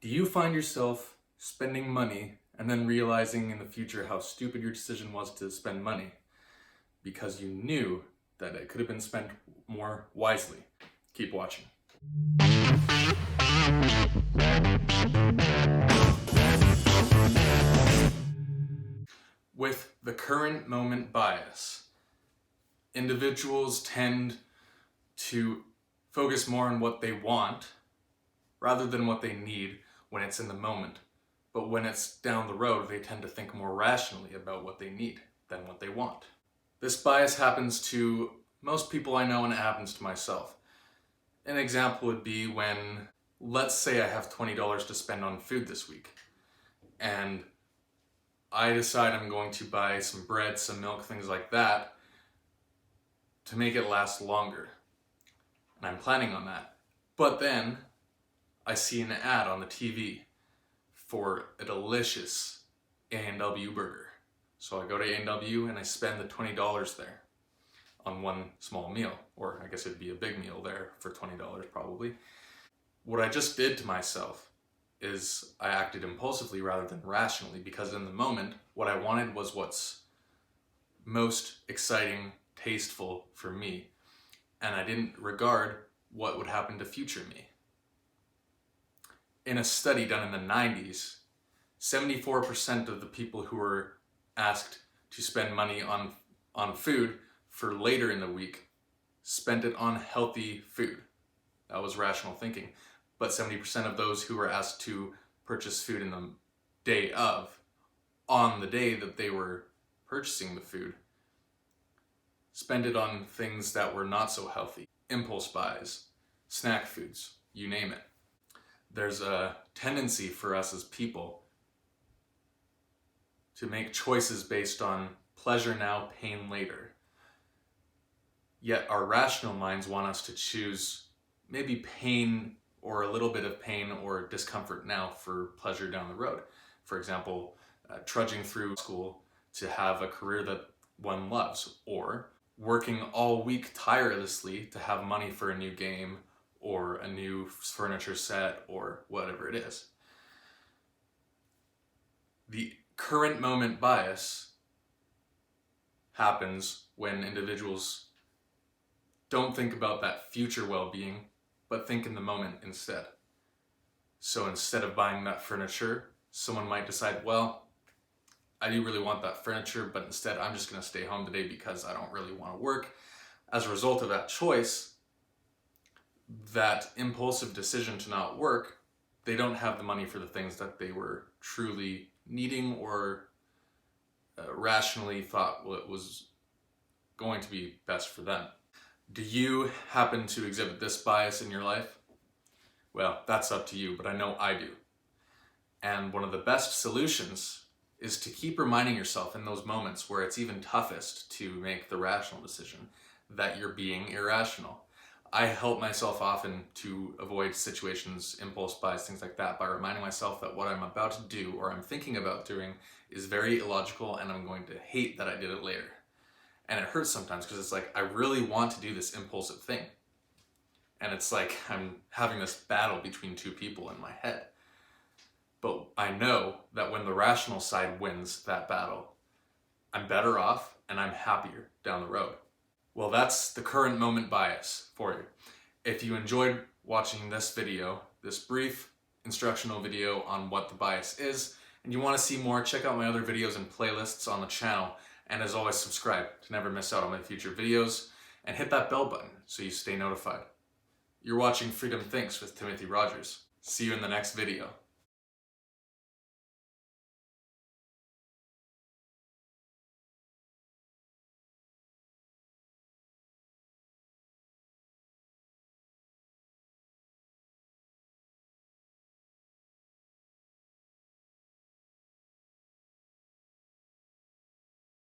Do you find yourself spending money and then realizing in the future how stupid your decision was to spend money because you knew that it could have been spent more wisely? Keep watching. With the current moment bias, individuals tend to focus more on what they want rather than what they need when it's in the moment. But when it's down the road, they tend to think more rationally about what they need than what they want. This bias happens to most people I know, and it happens to myself. An example would be when, let's say I have $20 to spend on food this week, and I decide I'm going to buy some bread, some milk, things like that to make it last longer. And I'm planning on that. But then I see an ad on the TV for a delicious A&W burger. So I go to A&W and I spend the $20 there on one small meal, or I guess it'd be a big meal there for $20 probably. What I just did to myself is I acted impulsively rather than rationally, because in the moment, what I wanted was what's most exciting, tasteful for me, and I didn't regard what would happen to future me. In a study done in the 90s, 74% of the people who were asked to spend money on food for later in the week spent it on healthy food. That was rational thinking. But 70% of those who were asked to purchase food in the day of, on the day that they were purchasing the food, spent it on things that were not so healthy. Impulse buys, snack foods, you name it. There's a tendency for us as people to make choices based on pleasure now, pain later. Yet our rational minds want us to choose maybe pain or a little bit of pain or discomfort now for pleasure down the road. For example, trudging through school to have a career that one loves, or working all week tirelessly to have money for a new game or a new furniture set or whatever it is. The current moment bias happens when individuals don't think about that future well-being, but think in the moment instead. So instead of buying that furniture, someone might decide, well, I do really want that furniture, but instead I'm just going to stay home today because I don't really want to work. As a result of that choice, that impulsive decision to not work, they don't have the money for the things that they were truly needing or rationally thought what was going to be best for them. Do you happen to exhibit this bias in your life? Well, that's up to you, but I know I do. And one of the best solutions is to keep reminding yourself in those moments where it's even toughest to make the rational decision that you're being irrational. I help myself often to avoid situations, impulse buys, things like that, by reminding myself that what I'm about to do or I'm thinking about doing is very illogical and I'm going to hate that I did it later. And it hurts sometimes because it's like, I really want to do this impulsive thing. And it's like I'm having this battle between two people in my head. But I know that when the rational side wins that battle, I'm better off and I'm happier down the road. Well, that's the current moment bias for you. If you enjoyed watching this video, this brief instructional video on what the bias is, and you want to see more, check out my other videos and playlists on the channel. And as always, subscribe to never miss out on my future videos, and hit that bell button so you stay notified. You're watching Freedom Thinks with Timothy Rogers. See you in the next video.